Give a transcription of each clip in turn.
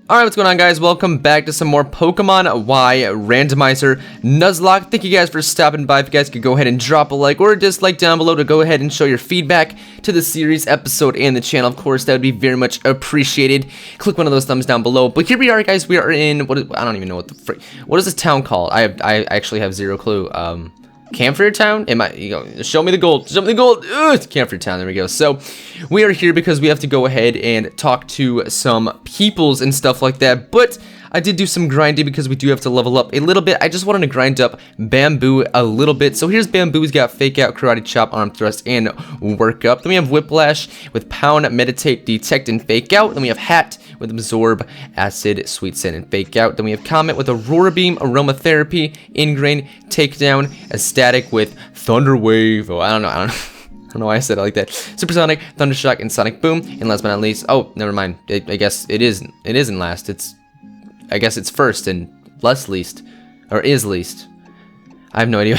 Alright, what's going on, guys? Welcome back to some more Pokemon Y Randomizer Nuzlocke. Thank you guys for stopping by. If you guys could go ahead and drop a like or a dislike down below to go ahead and show your feedback to the series, episode, and the channel, of course, that would be very much appreciated. Click one of those thumbs down below. But here we are, guys. We are in, I don't even know what the frick, what is this town called? I actually have zero clue. Camphor Town? Show me the gold. Show me the gold. Ugh, Camphor Town. There we go. So we are here because we have to go ahead and talk to some peoples and stuff like that. But I did do some grinding because we do have to level up a little bit. I just wanted to grind up Bamboo a little bit. So here's Bamboo. He's got Fake Out, Karate Chop, Arm Thrust, and Work Up. Then we have Whiplash with Pound, Meditate, Detect, and Fake Out. Then we have Hat with Absorb, Acid, Sweet Scent, and Fake Out. Then we have Comet with Aurora Beam, Aromatherapy, Ingrain, Takedown, Ecstatic with Thunder Wave. Oh, I don't know why I said it like that. Supersonic, Thundershock, and Sonic Boom. And last but not least, oh, never mind. I guess it isn't last. I guess it's first and least, or is least. I have no idea.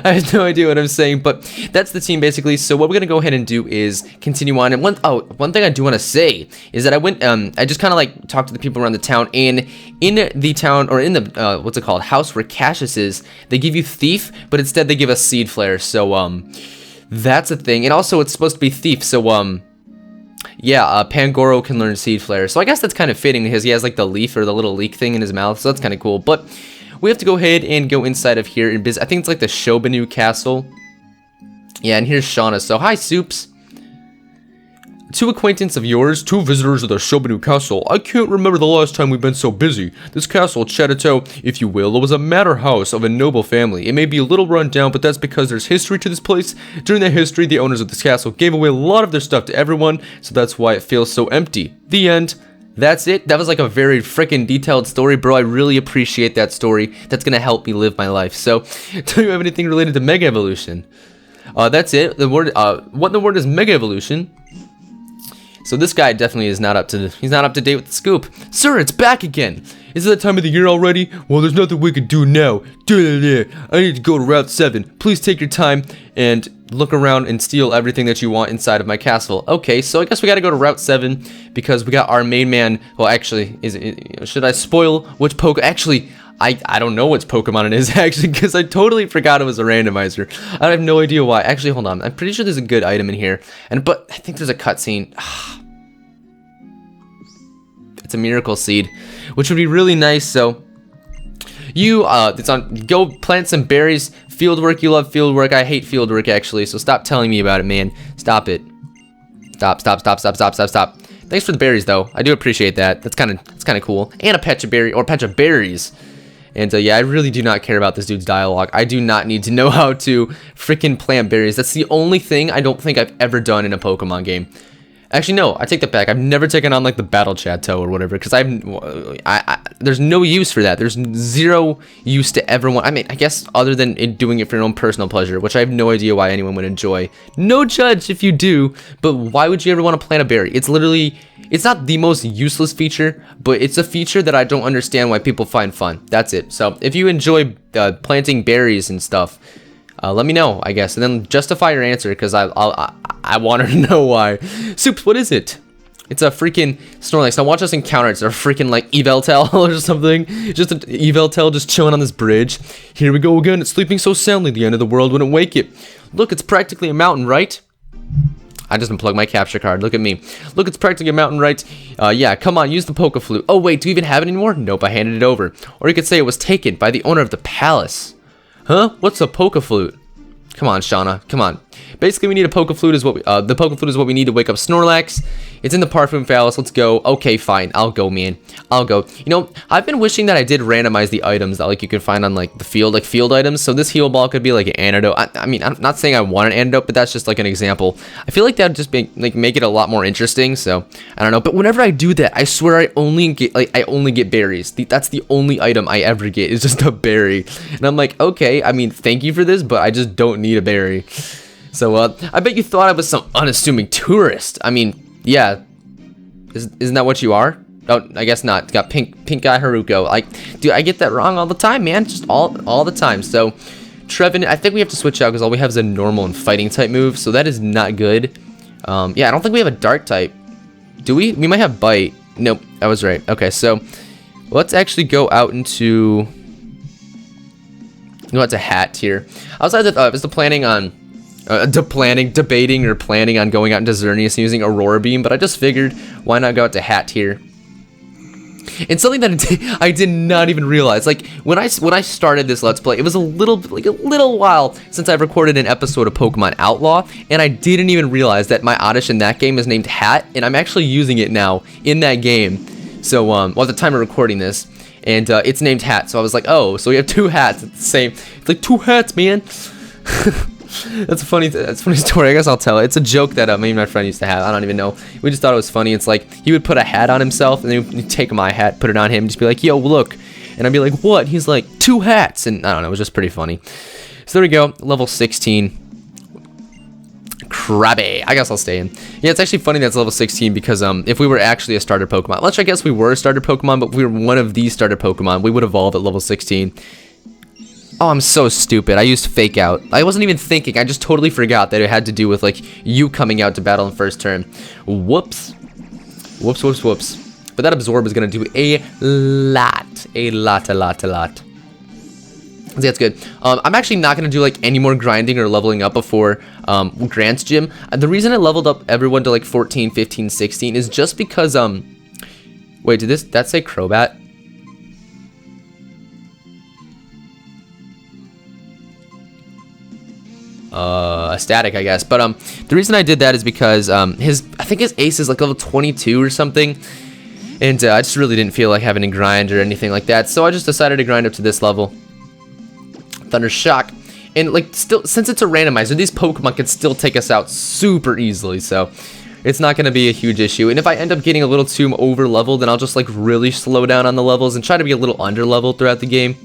I have no idea what I'm saying, but that's the team basically. So what we're gonna go ahead and do is continue on. And one thing I do want to say is that I went, I just kind of like talked to the people around the town, and in the town, or in the what's it called, house where Cassius is, they give you Thief, but instead they give us Seed Flare. So that's a thing, and also it's supposed to be Thief. So yeah, Pangoro can learn Seed Flare. So I guess that's kind of fitting because he has like the leaf or the little leak thing in his mouth. So that's kind of cool. But we have to go ahead and go inside of here and visit. I think it's like the Shobanu Castle. Yeah, and here's Shauna. So hi, Soups. Two acquaintance of yours, two visitors of the Shobanu Castle. I can't remember the last time we've been so busy. This castle, Chateau, if you will, was a manor house of a noble family. It may be a little run down, but that's because there's history to this place. During that history, the owners of this castle gave away a lot of their stuff to everyone, so that's why it feels so empty. The end. That's it. That was like a very freaking detailed story, bro. I really appreciate that story. That's gonna help me live my life. So, do you have anything related to Mega Evolution? That's it. The word, what in the word is Mega Evolution? So this guy definitely is not up to, he's not up to date with the scoop. Sir, it's back again. Is it that time of the year already? Well, there's nothing we can do now. I need to go to Route 7. Please take your time and look around and steal everything that you want inside of my castle. Okay, so I guess we gotta go to Route 7 because we got our main man. Well, actually, should I spoil which Actually, I don't know which Pokemon it is, actually, because I totally forgot it was a randomizer. I have no idea why. Actually, hold on. I'm pretty sure there's a good item in here. But I think there's a cutscene. It's a Miracle Seed, which would be really nice. So go plant some berries. Fieldwork, you love fieldwork. I hate fieldwork, actually, so stop telling me about it, man. Stop it. Stop. Thanks for the berries, though. I do appreciate that. That's kind of cool. And a patch of berries. And yeah, I really do not care about this dude's dialogue. I do not need to know how to freaking plant berries. That's the only thing I don't think I've ever done in a Pokemon game. Actually, no, I take that back. I've never taken on like the Battle Chateau or whatever, because there's no use for that. There's zero use to everyone. I mean, I guess other than doing it for your own personal pleasure, which I have no idea why anyone would enjoy. No judge if you do, but why would you ever want to plant a berry? It's literally, it's not the most useless feature, but it's a feature that I don't understand why people find fun. That's it. So if you enjoy planting berries and stuff, let me know, I guess, and then justify your answer, because I want to know why. Soups, what is it? It's a freaking Snorlax. Now watch us encounter it. It's a freaking like Eveltal or something. Just an Eveltal just chilling on this bridge. Here we go again. It's sleeping so soundly the end of the world wouldn't wake it. Look, it's practically a mountain, right? I just unplugged my capture card. Look at me. Look, it's practically a mountain, right? Yeah, come on, use the Poke Flute. Oh wait, do you even have it anymore? Nope, I handed it over. Or you could say it was taken by the owner of the palace. Huh? What's a Poke Flute? Come on, Shauna. Come on. Basically, we need a Poke Flute is what the Poke Flute is what we need to wake up Snorlax. It's in the Parfum Palace. Let's go. Okay, fine. I'll go, man. I'll go. You know, I've been wishing that I did randomize the items that like you can find on like the field, like field items. So this heal ball could be like an antidote. I mean, I'm not saying I want an antidote, but that's just like an example. I feel like that would just be like make it a lot more interesting. So I don't know. But whenever I do that, I swear I only get berries. That's the only item I ever get is just a berry. And I'm like, okay. I mean, thank you for this, but I just don't need a berry. So, I bet you thought I was some unassuming tourist. I mean, yeah. Isn't that what you are? Oh, I guess not. Got pink eye Haruko. Like, dude, I get that wrong all the time, man. Just all the time. So, Trevin, I think we have to switch out because all we have is a normal and fighting type move. So that is not good. Yeah, I don't think we have a dark type. Do we? We might have Bite. Nope, I was right. Okay, so let's actually go out into hat tier. I was planning on debating or planning on going out into Xerneas and using Aurora Beam, but I just figured why not go out to hat tier. And something that I did not even realize, like when I started this Let's Play, it was a little while since I've recorded an episode of Pokemon Outlaw, and I didn't even realize that my Oddish in that game is named Hat, and I'm actually using it now in that game. So, well, at the time of recording this, and it's named Hat, so I was like, oh, so we have two hats. It's the same. It's like two hats, man. That's a funny story. I guess I'll tell it. It's a joke that me and my friend used to have. I don't even know. We just thought it was funny. It's like he would put a hat on himself, and then he'd take my hat, put it on him, just be like, "Yo, look," and I'd be like, "What?" He's like, "Two hats," and I don't know. It was just pretty funny. So there we go. Level 16. Krabby. I guess I'll stay in. Yeah, it's actually funny that's level 16 because if we were actually a starter Pokemon, which I guess we were a starter Pokemon, but if we were one of these starter Pokemon, we would evolve at level 16. Oh, I'm so stupid. I used Fake Out. I wasn't even thinking. I just totally forgot that it had to do with, like, you coming out to battle in first turn. Whoops. Whoops, whoops, whoops. But that Absorb is going to do a lot. A lot. So that's good. I'm actually not going to do, like, any more grinding or leveling up before Grant's Gym. The reason I leveled up everyone to, like, 14, 15, 16 is just because, wait, did that say Crobat? Static, I guess, but the reason I did that is because I think his ace is like level 22 or something, and I just really didn't feel like having to grind or anything like that, so I just decided to grind up to this level. Thunder Shock, and like still, since it's a randomizer, these Pokemon can still take us out super easily, so it's not going to be a huge issue. And if I end up getting a little too over leveled, then I'll just like really slow down on the levels and try to be a little under leveled throughout the game.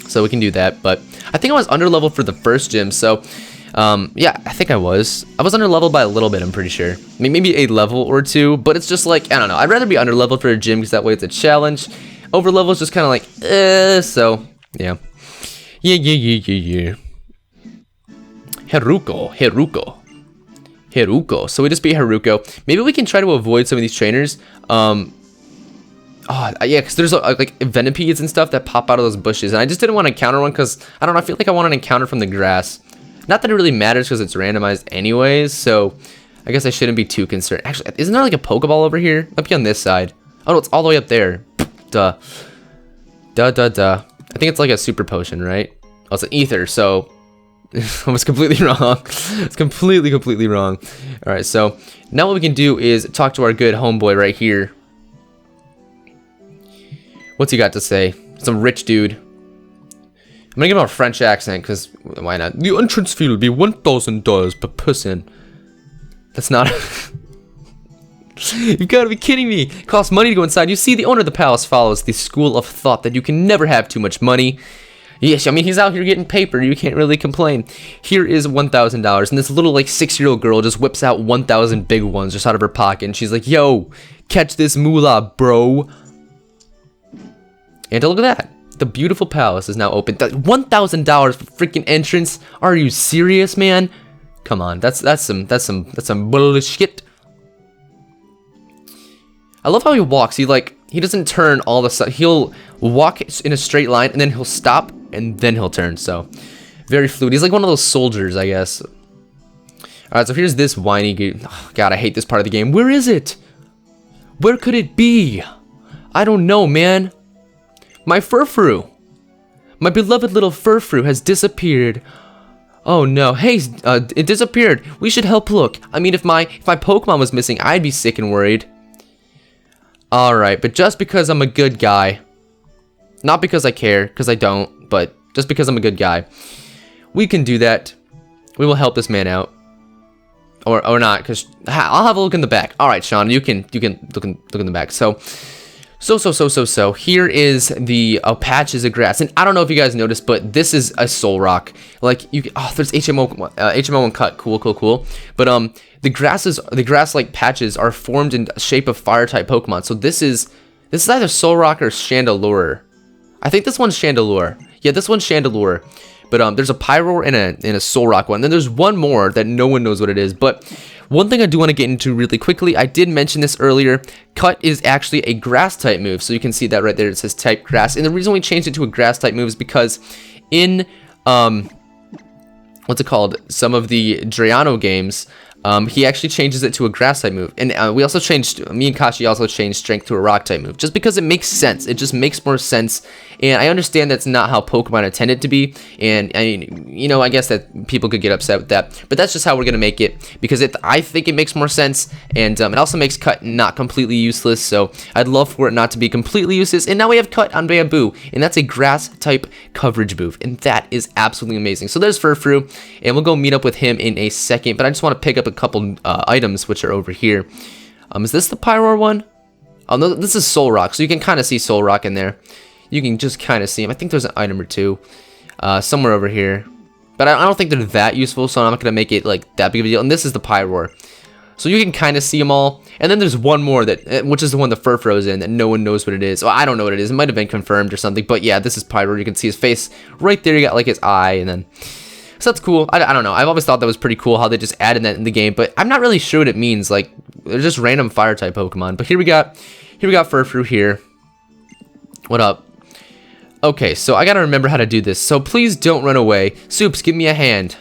So we can do that, but I think I was under leveled for the first gym, so yeah, I think I was under leveled by a little bit, I'm pretty sure. I mean, maybe a level or two, but it's just like, I don't know, I'd rather be under leveled for a gym because that way it's a challenge. Over level is just kind of like, so yeah. Heruko. So we just beat Heruko. Maybe we can try to avoid some of these trainers. Oh, yeah, because there's like Venopedes and stuff that pop out of those bushes, and I just didn't want to encounter one because, I don't know, I feel like I want an encounter from the grass. Not that it really matters because it's randomized anyways, so I guess I shouldn't be too concerned. Actually, isn't there like a Pokeball over here? Might be on this side. Oh, no, it's all the way up there. Duh. I think it's like a super potion, right? Oh, it's an ether, so I was completely wrong. It's completely wrong. All right, so now what we can do is talk to our good homeboy right here. What's he got to say? Some rich dude. I'm gonna give him a French accent, because why not? The entrance fee will be $1,000 per person. That's not... You've got to be kidding me. It costs money to go inside. You see, the owner of the palace follows the school of thought that you can never have too much money. Yes, I mean, he's out here getting paper. You can't really complain. Here is $1,000, and this little, like, 6-year-old girl just whips out 1,000 big ones just out of her pocket, and she's like, yo, catch this moolah, bro. And look at that. The beautiful palace is now open. $1,000 for freaking entrance. Are you serious, man? Come on, that's some bullshit. I love how he walks. He doesn't turn all the sudden. He'll walk in a straight line and then he'll stop and then he'll turn. So very fluid. He's like one of those soldiers, I guess. All right, so here's this whiny dude. Oh, God, I hate this part of the game. Where is it? Where could it be? I don't know, man. My Furfru. My beloved little Furfru has disappeared. Oh no. Hey, it disappeared. We should help look. I mean, if my Pokemon was missing, I'd be sick and worried. Alright, but just because I'm a good guy, not because I care, because I don't, but just because I'm a good guy, we can do that. We will help this man out. Or not, because I'll have a look in the back. Alright, Sean, you can look in the back. So here is the patches of grass, and I don't know if you guys noticed, but this is a soul rock. Like there's HMO1 cut, cool. But the grass like patches are formed in shape of fire type Pokemon. So this is either soul rock or Chandelure. I think this one's Chandelure. Yeah, this one's Chandelure. But there's a Pyroar and a Soul Rock one. Then there's one more that no one knows what it is. But one thing I do want to get into really quickly, I did mention this earlier, Cut is actually a grass type move. So you can see that right there, it says type grass. And the reason we changed it to a grass type move is because in, what's it called? Some of the Drayano games, he actually changes it to a grass type move. And we also changed, me and Kashi also changed strength to a rock type move, just because it makes sense. It just makes more sense. And I understand that's not how Pokemon intended to be. And you know, I guess that people could get upset with that, but that's just how we're gonna make it, because I think it makes more sense. And it also makes Cut not completely useless. So I'd love for it not to be completely useless. And now we have Cut on Bamboo, and that's a grass type coverage move, and that is absolutely amazing. So there's Furfrou, and we'll go meet up with him in a second. But I just want to pick up a couple items which are over here. Is this the Pyroar one? Oh no, this is Soul Rock, so you can kind of see Soul Rock in there. You can just kind of see him. I think there's an item or two somewhere over here, but I don't think they're that useful, so I'm not gonna make it like that big of a deal. And this is the Pyroar, so you can kind of see them all. And then there's one more that, which is the one the Furfrou's in, that no one knows what it is. Well, I don't know what it is. It might have been confirmed or something, but yeah, this is Pyroar. You can see his face right there. You got like his eye, and then. So that's cool. I don't know. I've always thought that was pretty cool how they just added that in the game, but I'm not really sure what it means. Like, they're just random fire type Pokemon. But here we got Furfrou here. What up? Okay, so I gotta remember how to do this. So please don't run away. Soups, give me a hand.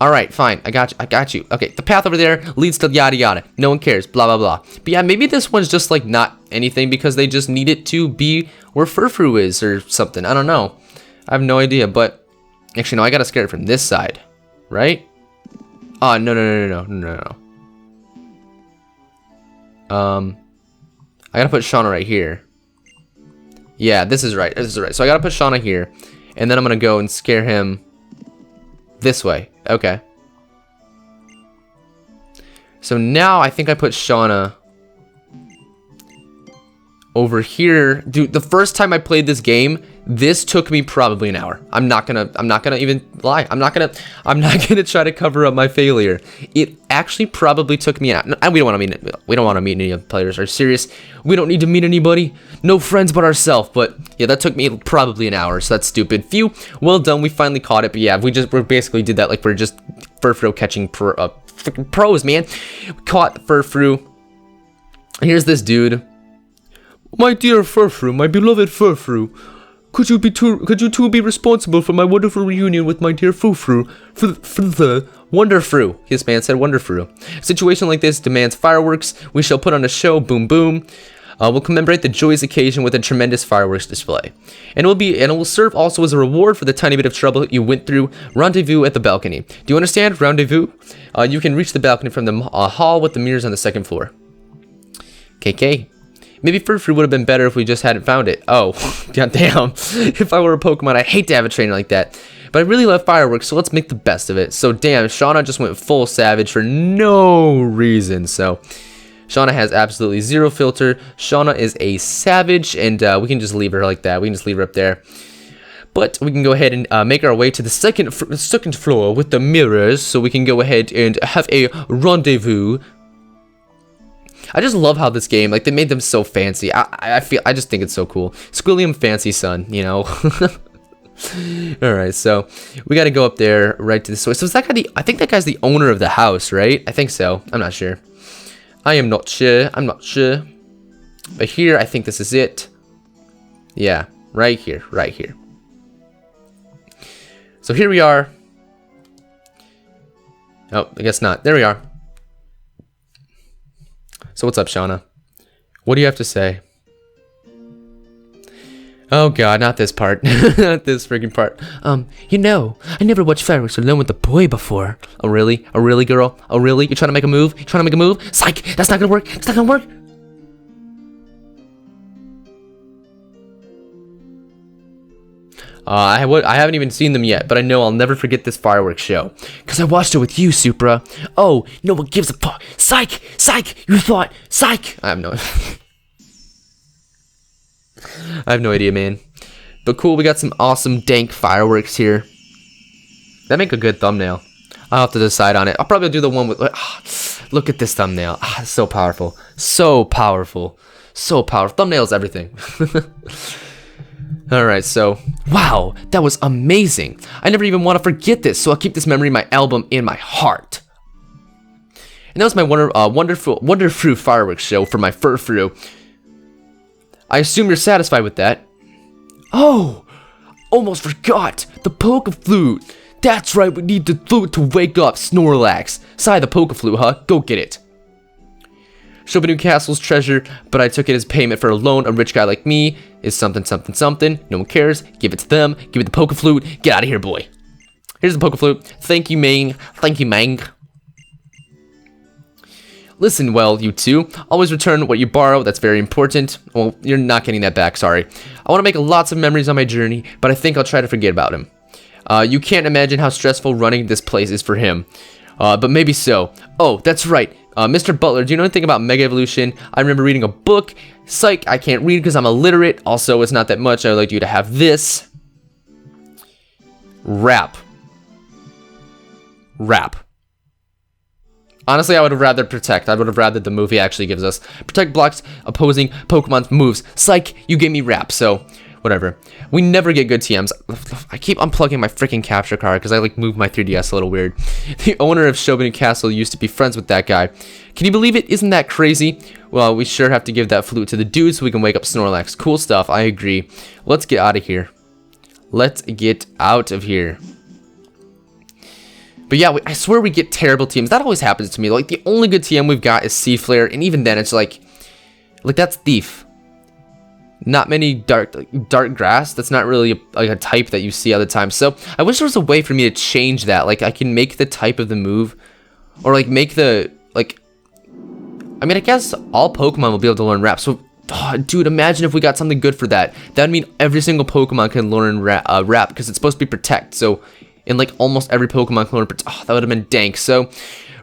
All right, fine. I got you. Okay, the path over there leads to yada yada. No one cares. Blah blah blah. But yeah, maybe this one's just like not anything because they just need it to be where Furfrou is or something. I don't know. I have no idea, but. Actually, no, I gotta scare it from this side, right? Oh, no. I gotta put Shauna right here. Yeah, this is right. So I gotta put Shauna here, and then I'm gonna go and scare him this way. Okay. So now I think I put Shauna over here. Dude, the first time I played this game, this took me probably an hour. I'm not gonna even lie. I'm not gonna try to cover up my failure. It actually probably took me an hour. We don't want to meet any of the players. Are you serious? We don't need to meet anybody. No friends but ourselves. But yeah, that took me probably an hour. So that's stupid. Phew. Well done. We finally caught it. But yeah, we basically did that like we're just Furfrou catching freaking pros, man. We caught Furfrou. Here's this dude. My dear Furfrou, my beloved Furfrou, could you two be responsible for my wonderful reunion with my dear Furfrou? For the Wonderfrou, this man said Wonderfrou. A situation like this demands fireworks. We shall put on a show, boom boom. We'll commemorate the joyous occasion with a tremendous fireworks display, and it will serve also as a reward for the tiny bit of trouble you went through. Rendezvous at the balcony. Do you understand? Rendezvous. You can reach the balcony from the hall with the mirrors on the second floor. KK. Maybe Furfrou would have been better if we just hadn't found it. Oh, goddamn. If I were a Pokemon, I'd hate to have a trainer like that. But I really love fireworks, so let's make the best of it. So damn, Shauna just went full savage for no reason. So Shauna has absolutely zero filter. Shauna is a savage, and we can just leave her like that. We can just leave her up there. But we can go ahead and make our way to the second floor with the mirrors, so we can go ahead and have a rendezvous. I just love how this game, like, they made them so fancy. I just think it's so cool. Squilliam Fancy Sun, you know. Alright, so we gotta go up there right to this way. So is that guy I think that guy's the owner of the house, right? I think so. I'm not sure. I'm not sure. But here, I think this is it. Yeah, right here. So here we are. Oh, I guess not. There we are. So what's up, Shauna? What do you have to say? Oh god, not this part. Not this freaking part. You know, I never watched fireworks alone with a boy before. Oh really? Oh really, girl? Oh really? You trying to make a move? Psych! That's not gonna work! It's not gonna work! I haven't even seen them yet, but I know I'll never forget this fireworks show. Because I watched it with you, Supra. Oh, no one gives a fuck. Psych! Psych! You thought... Psych! I have no... I have no idea, man. But cool, we got some awesome dank fireworks here. That make a good thumbnail. I'll have to decide on it. I'll probably do the one with... look at this thumbnail. It's so powerful. So powerful. So powerful. Thumbnail is everything. Alright, so, wow, that was amazing. I never even want to forget this, so I'll keep this memory in my album in my heart. And that was my Wonder Fruit fireworks show for my Furfru. I assume you're satisfied with that. Oh, almost forgot, the Poke Flute. That's right, we need the flute to wake up Snorlax. Sigh, the Poke Flute, huh? Go get it. Shobanu Castle's treasure, but I took it as payment for a loan. A rich guy like me is something, something, something. No one cares. Give it to them. Give it the Poke Flute. Get out of here, boy. Here's the Poke Flute. Thank you, Mang. Thank you, Mang. Listen well, you two. Always return what you borrow. That's very important. Well, you're not getting that back, sorry. I want to make lots of memories on my journey, but I think I'll try to forget about him. You can't imagine how stressful running this place is for him. But maybe so. Oh, that's right. Mr. Butler, do you know anything about Mega Evolution? I remember reading a book. Psych, I can't read because I'm illiterate. Also, it's not that much. I would like you to have this. Rap. Honestly, I would have rather Protect. I would have rather the movie actually gives us. Protect blocks opposing Pokemon's moves. Psych, you gave me Rap, so whatever. We never get good TMs. I keep unplugging my freaking capture card because I like move my 3DS a little weird. The owner of Shobanu Castle used to be friends with that guy. Can you believe it? Isn't that crazy? Well, we sure have to give that flute to the dude so we can wake up Snorlax. Cool stuff, I agree. Let's get out of here. Let's get out of here. But yeah, I swear we get terrible TMs. That always happens to me. Like, the only good TM we've got is Sea Flare, and even then it's like that's Thief. Not many dark grass. That's not really a type that you see all the time. So I wish there was a way for me to change that. Like, I can make the type of the move, or like make the I mean, I guess all Pokemon will be able to learn Rap. So, dude, imagine if we got something good for that. That would mean every single Pokemon can learn Rap because it's supposed to be Protect. So, in like almost every Pokemon can learn Protect. Oh, that would have been dank. So,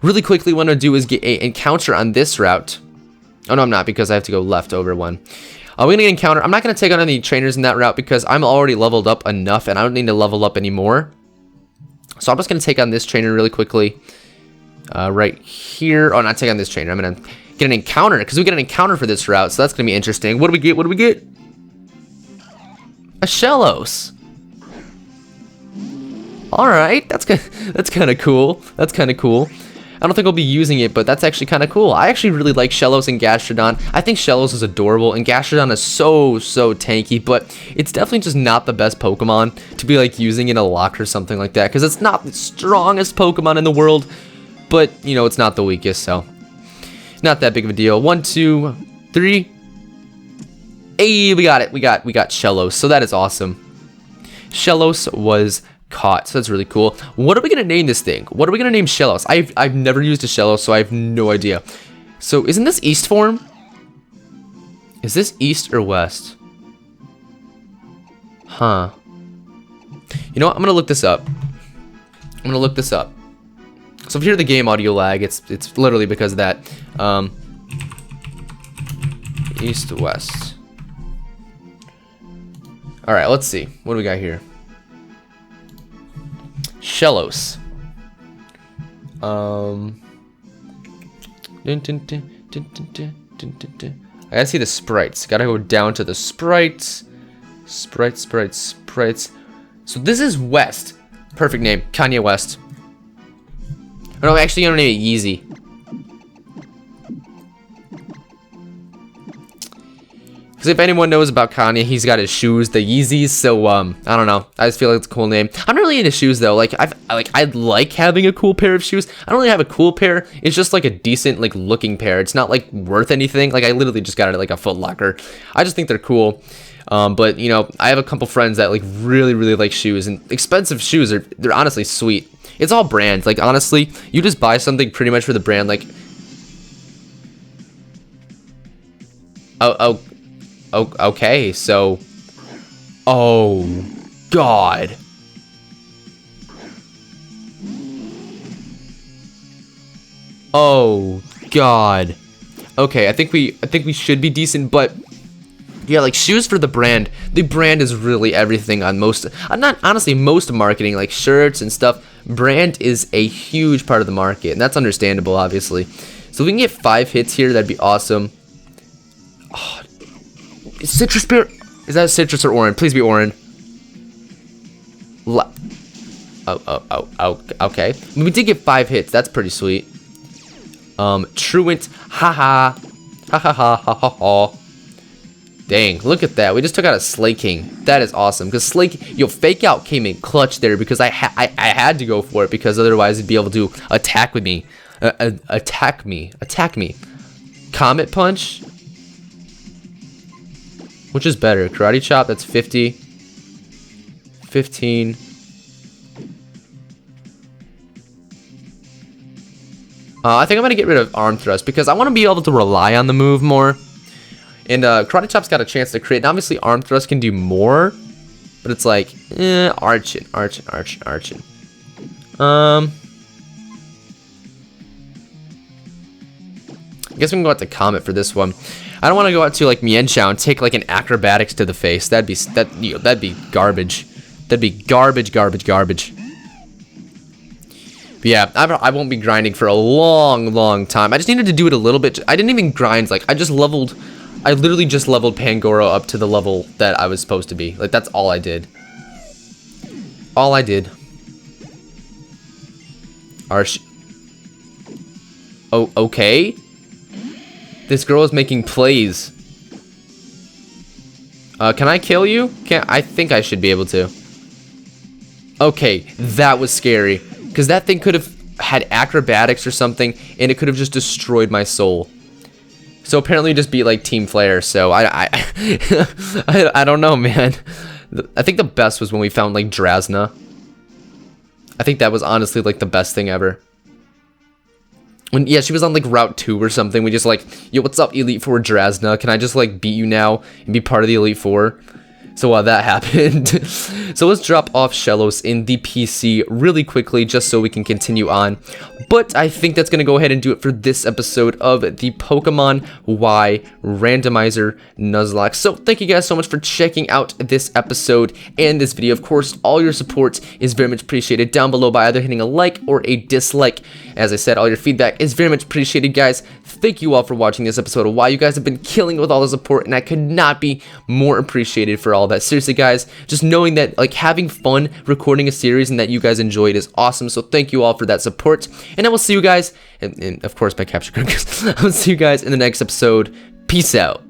really quickly, what I'm gonna do is get an encounter on this route. Oh no, I'm not, because I have to go left over one. We're going to encounter. I'm not going to take on any trainers in that route because I'm already leveled up enough and I don't need to level up anymore. So I'm just going to take on this trainer really quickly. Right here. Oh, not take on this trainer. I'm going to get an encounter because we get an encounter for this route. So that's going to be interesting. What do we get? What do we get? A Shellos. All right. That's kind of cool. That's kind of cool. I don't think I'll be using it, but that's actually kind of cool. I actually really like Shellos and Gastrodon. I think Shellos is adorable, and Gastrodon is so tanky, but it's definitely just not the best Pokemon to be like using in a lock or something like that, because it's not the strongest Pokemon in the world, but you know, it's not the weakest, so not that big of a deal. 1, 2, 3. Hey, we got it. We got Shellos, so that is awesome. Shellos was caught, so that's really cool. What are we gonna name this thing? What are we gonna name Shellos? I've never used a Shellos, so I have no idea. So isn't this East form? Is this East or West? Huh. You know what? I'm gonna look this up. So if you hear the game audio lag, it's literally because of that. East, West. All right, let's see. What do we got here? Shellos. I gotta see the sprites. Gotta go down to the sprites. Sprites. So this is West. Perfect name. Kanye West. Oh, no, actually, I'm gonna name it Yeezy. Because if anyone knows about Kanye, he's got his shoes, the Yeezys. So I don't know. I just feel like it's a cool name. I'm really into shoes though. Like I like having a cool pair of shoes. I don't really have a cool pair. It's just like a decent like looking pair. It's not like worth anything. Like I literally just got it at like a Foot Locker. I just think they're cool. But you know, I have a couple friends that like really like shoes, and expensive shoes they're honestly sweet. It's all brand. Like honestly, you just buy something pretty much for the brand. Like okay, so oh god. Oh god. Okay, I think we should be decent, but yeah, like shoes for the brand. The brand is really everything on most, not honestly most marketing, like shirts and stuff. Brand is a huge part of the market, and that's understandable, obviously. So if we can get 5 hits here, that'd be awesome. Oh, Citrus Spear. Is that citrus or orange? Please be orange. Okay. We did get 5 hits. That's pretty sweet. Truant. Haha. Ha ha ha ha ha ha. Dang, look at that. We just took out a Slaking. That is awesome. Because Fake Out came in clutch there because I had to go for it because otherwise it'd be able to attack with me. Attack me. Comet Punch. Which is better? Karate Chop, that's 50. 15. I think I'm going to get rid of Arm Thrust because I want to be able to rely on the move more. And Karate Chop's got a chance to crit. And obviously, Arm Thrust can do more. But it's like, arching. I guess we can go out to Comet for this one. I don't want to go out to like Mienshao and take like an acrobatics to the face. That'd be garbage. That'd be garbage. But yeah, I won't be grinding for a long time. I just needed to do it a little bit. I didn't even grind. Like I literally just leveled Pangoro up to the level that I was supposed to be. Like that's all I did. Oh, okay. This girl is making plays. Can I kill you? I think I should be able to. Okay, that was scary. Because that thing could have had acrobatics or something, and it could have just destroyed my soul. So apparently just beat like Team Flare, so I don't know, man. I think the best was when we found like Drasna. I think that was honestly like the best thing ever. Yeah, she was on like Route 2 or something. We just like, yo, what's up, Elite Four Drasna? Can I just like beat you now and be part of the Elite Four? So that happened. So let's drop off Shellos in the PC really quickly just so we can continue on. But I think that's going to go ahead and do it for this episode of the Pokemon Y Randomizer Nuzlocke. So thank you guys so much for checking out this episode and this video. Of course, all your support is very much appreciated down below by either hitting a like or a dislike. As I said, all your feedback is very much appreciated, guys. Thank you all for watching this episode of Y. You guys have been killing it with all the support, and I could not be more appreciated for all that. Seriously, guys, just knowing that like having fun recording a series and that you guys enjoy it is awesome. So thank you all for that support, and I will see you guys, and of course my capture card. I will see you guys in the next episode. Peace out.